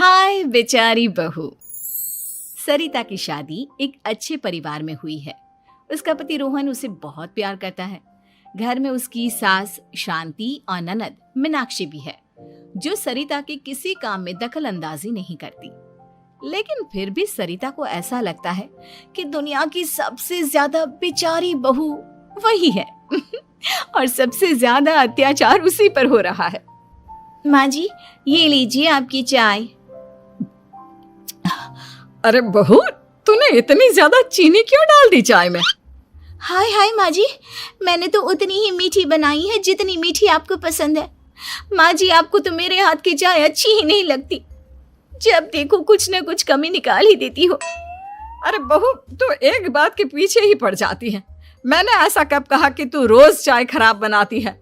हाय बेचारी बहू। सरिता की शादी एक अच्छे परिवार में हुई है। उसका पति रोहन उसे बहुत प्यार करता है। घर में उसकी सास शांति और ननद मीनाक्षी भी है, जो सरिता के किसी काम में दखल अंदाजी नहीं करती। लेकिन फिर भी सरिता को ऐसा लगता है कि दुनिया की सबसे ज्यादा बेचारी बहू वही है और सबसे ज्यादा अत्याचार उसी पर हो रहा है। माँ जी, ये लीजिए आपकी चाय। अरे बहू, तूने इतनी ज्यादा चीनी क्यों डाल दी चाय में? हाय हाय माँ जी, मैंने तो उतनी ही मीठी बनाई है जितनी मीठी आपको पसंद है। माँ जी, आपको तो मेरे हाथ की चाय अच्छी ही नहीं लगती। जब देखो कुछ न कुछ कमी निकाल ही देती हो। अरे बहू, तू एक बात के पीछे ही पड़ जाती है। मैंने ऐसा कब कहा कि तू रोज चाय खराब बनाती है?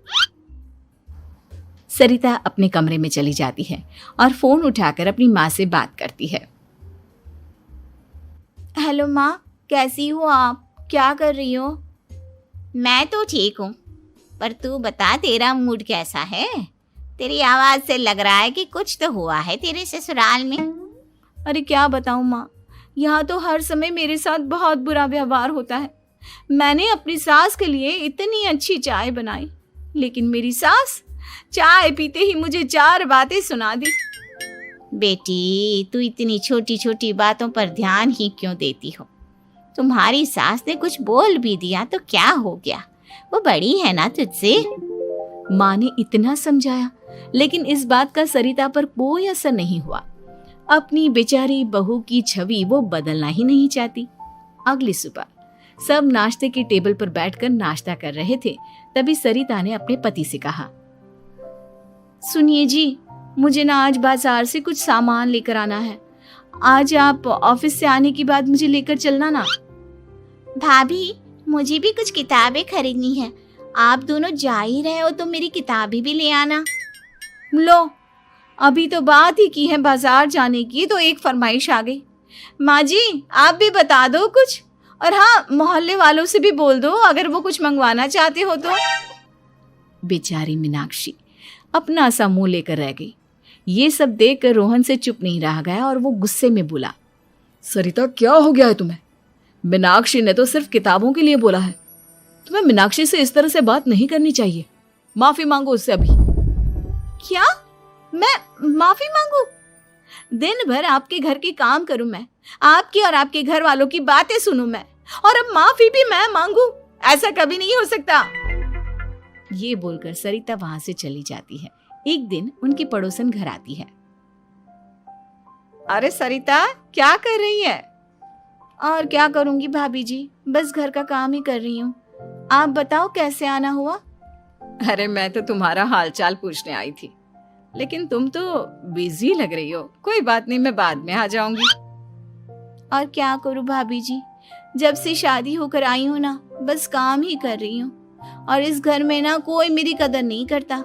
सरिता अपने कमरे में चली जाती है और फोन उठाकर अपनी माँ से बात करती है। हेलो माँ, कैसी हो आप? क्या कर रही हो? मैं तो ठीक हूँ, पर तू बता, तेरा मूड कैसा है? तेरी आवाज से लग रहा है कि कुछ तो हुआ है तेरे ससुराल में। अरे क्या बताऊँ माँ, यहाँ तो हर समय मेरे साथ बहुत बुरा व्यवहार होता है। मैंने अपनी सास के लिए इतनी अच्छी चाय बनाई, लेकिन मेरी सास चाय पीते ही मुझे 4 बातें सुना दी। बेटी, तू इतनी छोटी छोटी बातों पर ध्यान ही क्यों देती हो? तुम्हारी सास ने कुछ बोल भी दिया तो क्या हो गया, वो बड़ी है ना तुझसे। माँ ने इतना समझाया, लेकिन इस बात का सरिता पर कोई असर नहीं हुआ। अपनी बेचारी बहू की छवि वो बदलना ही नहीं चाहती। अगली सुबह सब नाश्ते की टेबल पर बैठकर नाश्ता कर रहे थे, तभी सरिता ने अपने पति से कहा, सुनिए जी, मुझे ना आज बाजार से कुछ सामान लेकर आना है। आज आप ऑफिस से आने के बाद मुझे लेकर चलना ना। भाभी, मुझे भी कुछ किताबें खरीदनी है। आप दोनों जा ही रहे हो तो मेरी किताबें भी ले आना। लो, अभी तो बात ही की है बाजार जाने की, तो एक फरमाइश आ गई। माँ जी, आप भी बता दो कुछ, और हाँ, मोहल्ले वालों से भी बोल दो अगर वो कुछ मंगवाना चाहते हो तो। बेचारी मीनाक्षी अपना सा मुंह लेकर रह गई। ये सब देखकर रोहन से चुप नहीं रह गया और वो गुस्से में बोला, सरिता, क्या हो गया है तुम्हें? मीनाक्षी ने तो सिर्फ किताबों के लिए बोला है। तुम्हें मीनाक्षी से इस तरह से बात नहीं करनी चाहिए। माफी मांगो उससे अभी। क्या? मैं माफी मांगू? दिन भर आपके घर के काम करूं मैं, आपकी और आपके घर वालों की बातें सुनूं मैं, और अब माफी भी मैं मांगू? ऐसा कभी नहीं हो सकता। ये बोलकर सरिता वहां से चली जाती है। एक दिन उनकी पड़ोसन घर आती है। अरे सरिता, क्या कर रही है? और क्या करूंगी भाभी जी, बस घर का काम ही कर रही हूँ। आप बताओ कैसे आना हुआ? अरे मैं तो तुम्हारा हालचाल पूछने आई थी, लेकिन तुम तो बिजी लग रही हो। कोई बात नहीं, मैं बाद में आ जाऊंगी। और क्या करूं भाभी जी, जब से शादी होकर आई हूँ ना, बस काम ही कर रही हूँ। और इस घर में ना कोई मेरी कदर नहीं करता।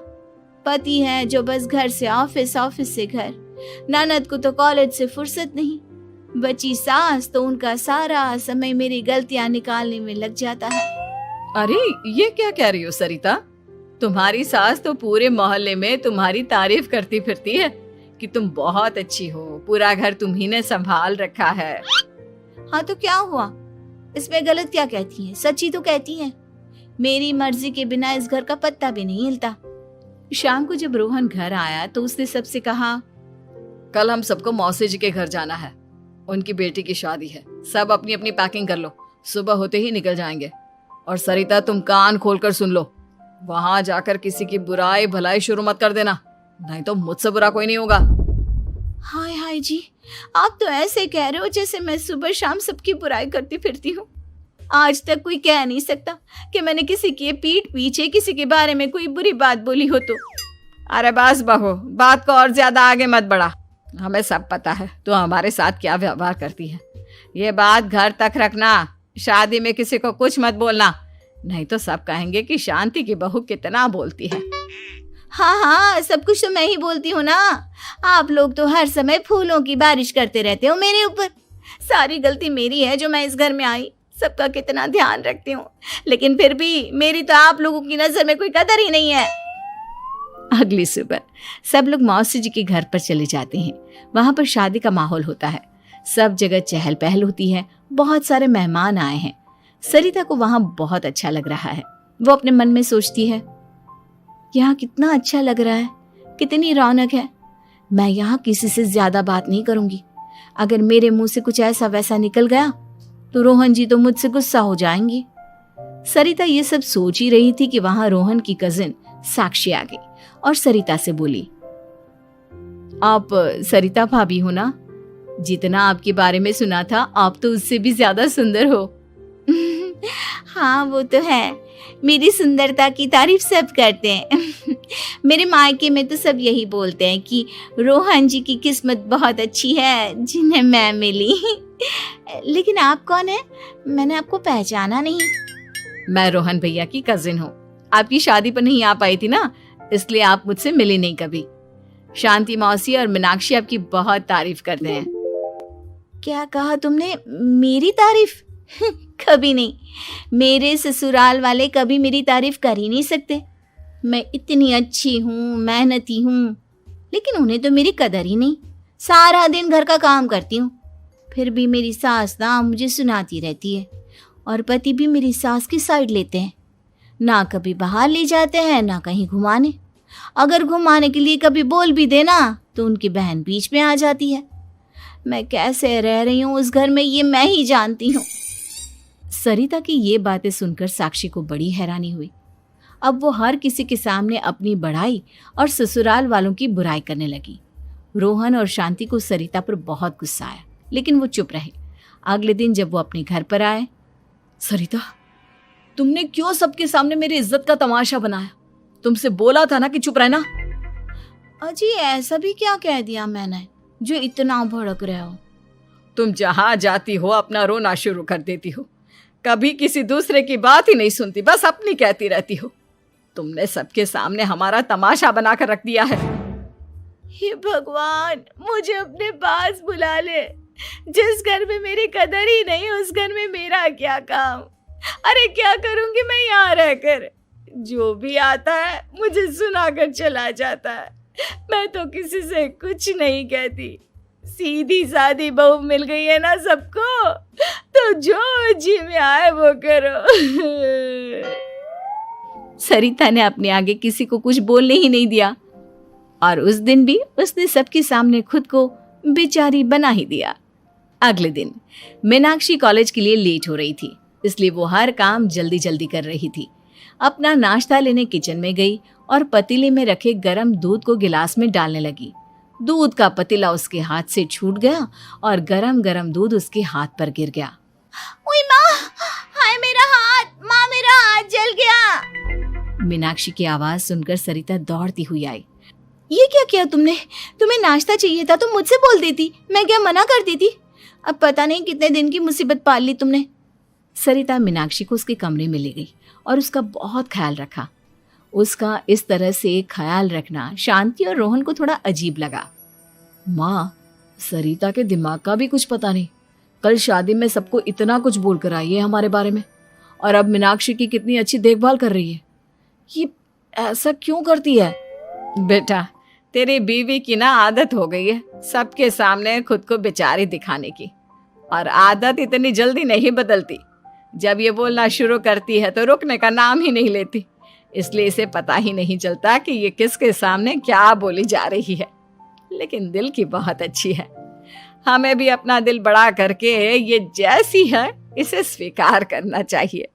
पति है जो बस घर से ऑफिस, ऑफिस से घर। ननद को तो कॉलेज से फुर्सत नहीं। बची सास तो उनका सारा समय मेरी गलतियां निकालने में लग जाता है। अरे ये क्या कह रही हो सरिता? तुम्हारी सास तो पूरे मोहल्ले में तुम्हारी तारीफ करती फिरती है कि तुम बहुत अच्छी हो, पूरा घर तुम्ही ने संभाल रखा है। हाँ तो क्या हुआ, इसमें गलत क्या कहती है? सच्ची तो कहती है। मेरी मर्जी के बिना इस घर का पत्ता भी नहीं हिलता। शाम को जब रोहन घर आया तो उसने सबसे कहा, कल हम सबको मौसी जी के घर जाना है। उनकी बेटी की शादी है। सब अपनी अपनी पैकिंग कर लो, सुबह होते ही निकल जाएंगे। और सरिता, तुम कान खोलकर सुन लो, वहां जाकर किसी की बुराई भलाई शुरू मत कर देना, नहीं तो मुझसे बुरा कोई नहीं होगा। हाय हाय जी, आप तो ऐसे कह रहे हो जैसे मैं सुबह शाम सबकी बुराई करती फिरती हूँ। आज तक कोई कह नहीं सकता कि मैंने किसी की पीठ पीछे किसी के बारे में कोई बुरी बात बोली हो तो। अरे बस बहू, बात को और ज्यादा आगे मत बढ़ा। हमें सब पता है तो हमारे साथ क्या व्यवहार करती है। ये बात घर तक रखना, शादी में किसी को कुछ मत बोलना, नहीं तो सब कहेंगे कि शांति की बहू कितना बोलती है। हाँ हाँ, सब कुछ तो मैं ही बोलती हूँ ना। आप लोग तो हर समय फूलों की बारिश करते रहते हो मेरे ऊपर। सारी गलती मेरी है जो मैं इस घर में आई। सबका कितना ध्यान रखती हूँ, लेकिन फिर भी मेरी तो आप लोगों की नजर में कोई कदर ही नहीं है। अगली सुबह सब लोग मौसी जी के घर पर चले जाते हैं। वहां पर शादी का माहौल होता है, सब जगह चहल पहल होती है, बहुत सारे मेहमान आए हैं। सरिता को वहां बहुत अच्छा लग रहा है। वो अपने मन में सोचती है, यहाँ कितना अच्छा लग रहा है, कितनी रौनक है। मैं यहाँ किसी से ज्यादा बात नहीं करूंगी। अगर मेरे मुंह से कुछ ऐसा वैसा निकल गया तो रोहन जी तो मुझसे गुस्सा हो जाएंगी। सरिता ये सब सोच ही रही थी कि वहां रोहन की कजिन साक्षी आ गई और सरिता से बोली, आप सरिता भाभी हो ना? जितना आपके बारे में सुना था आप तो उससे भी ज्यादा सुंदर हो। हाँ वो तो है, मेरी सुंदरता की तारीफ सब करते हैं। मेरे मायके में तो सब यही बोलते हैं कि रोहन जी की किस्मत बहुत अच्छी है जिन्हें मैं मिली। लेकिन आप कौन है? मैंने आपको पहचाना नहीं। मैं रोहन भैया की कजिन हूँ। आपकी शादी पर नहीं आ पाई थी ना, इसलिए आप मुझसे मिली नहीं कभी। शांति मौसी और मीनाक्षी आपकी बहुत तारीफ करते हैं। क्या कहा तुमने? मेरी तारीफ? कभी नहीं। मेरे ससुराल वाले कभी मेरी तारीफ कर ही नहीं सकते। मैं इतनी अच्छी हूँ, मेहनती हूँ, लेकिन उन्हें तो मेरी कदर ही नहीं। सारा दिन घर का काम करती हूँ, फिर भी मेरी सास ना मुझे सुनाती रहती है और पति भी मेरी सास की साइड लेते हैं। ना कभी बाहर ले जाते हैं ना कहीं घुमाने। अगर घुमाने के लिए कभी बोल भी देना तो उनकी बहन बीच में आ जाती है। मैं कैसे रह रही हूँ उस घर में ये मैं ही जानती हूँ। सरिता की ये बातें सुनकर साक्षी को बड़ी हैरानी हुई। अब वो हर किसी के सामने अपनी बड़ाई और ससुराल वालों की बुराई करने लगी। रोहन और शांति को सरिता पर बहुत गुस्सा आया, लेकिन वो चुप रहे। अगले दिन जब वो अपने घर पर आए, सरिता, तुमने क्यों सबके सामने मेरी इज्जत का तमाशा बनाया? तुमसे बोला था ना कि चुप रहना। अजी ऐसा भी क्या कह दिया मैंने जो इतना भड़क रहे हो? तुम जहां जाती हो अपना रोना शुरू कर देती हो, कभी किसी दूसरे की बात ही नहीं सुनती, बस अपनी कहती रहती हो। तुमने सबके सामने हमारा तमाशा बनाकर रख दिया है। हे भगवान, मुझे अपने पास बुला ले। जिस घर में मेरी कदर ही नहीं उस घर में मेरा क्या काम? अरे क्या करूंगी मैं यहाँ रहकर? जो भी आता है मुझे सुनाकर चला जाता है। मैं तो किसी से कुछ नहीं कहती। सीधी सादी बहू मिल गई है ना सबको, तो जो जी में आए वो करो। सरिता ने अपने आगे किसी को कुछ बोलने ही नहीं दिया और उस दिन भी उसने सबके सामने खुद को बेचारी बना ही दिया। अगले दिन मीनाक्षी कॉलेज के लिए लेट हो रही थी, इसलिए वो हर काम जल्दी जल्दी कर रही थी। अपना नाश्ता लेने किचन में गई और पतीले में रखे गरम दूध को गिलास में डालने लगी। दूध का पतीला उसके हाथ से छूट गया और गरम गरम दूध उसके हाथ पर गिर गया। ओए माँ, हाय मेरा हाथ, माँ मेरा हाथ जल गया। मीनाक्षी की आवाज सुनकर सरिता दौड़ती हुई आई। ये क्या किया तुमने? तुम्हें नाश्ता चाहिए था तो मुझसे बोल देती, मैं क्या मना करती थी? अब पता नहीं कितने दिन की मुसीबत पाल ली तुमने। सरिता मीनाक्षी को उसके कमरे में ले गई और उसका बहुत ख्याल रखा। उसका इस तरह से ख्याल रखना शांति और रोहन को थोड़ा अजीब लगा। माँ, सरिता के दिमाग का भी कुछ पता नहीं। कल शादी में सबको इतना कुछ बोल कर आई है हमारे बारे में, और अब मीनाक्षी की कितनी अच्छी देखभाल कर रही है। ये ऐसा क्यों करती है? बेटा, तेरी बीवी की ना आदत हो गई है सबके सामने खुद को बेचारी दिखाने की, और आदत इतनी जल्दी नहीं बदलती। जब ये बोलना शुरू करती है तो रुकने का नाम ही नहीं लेती, इसलिए इसे पता ही नहीं चलता कि ये किसके सामने क्या बोली जा रही है। लेकिन दिल की बहुत अच्छी है। हमें भी अपना दिल बड़ा करके ये जैसी है इसे स्वीकार करना चाहिए।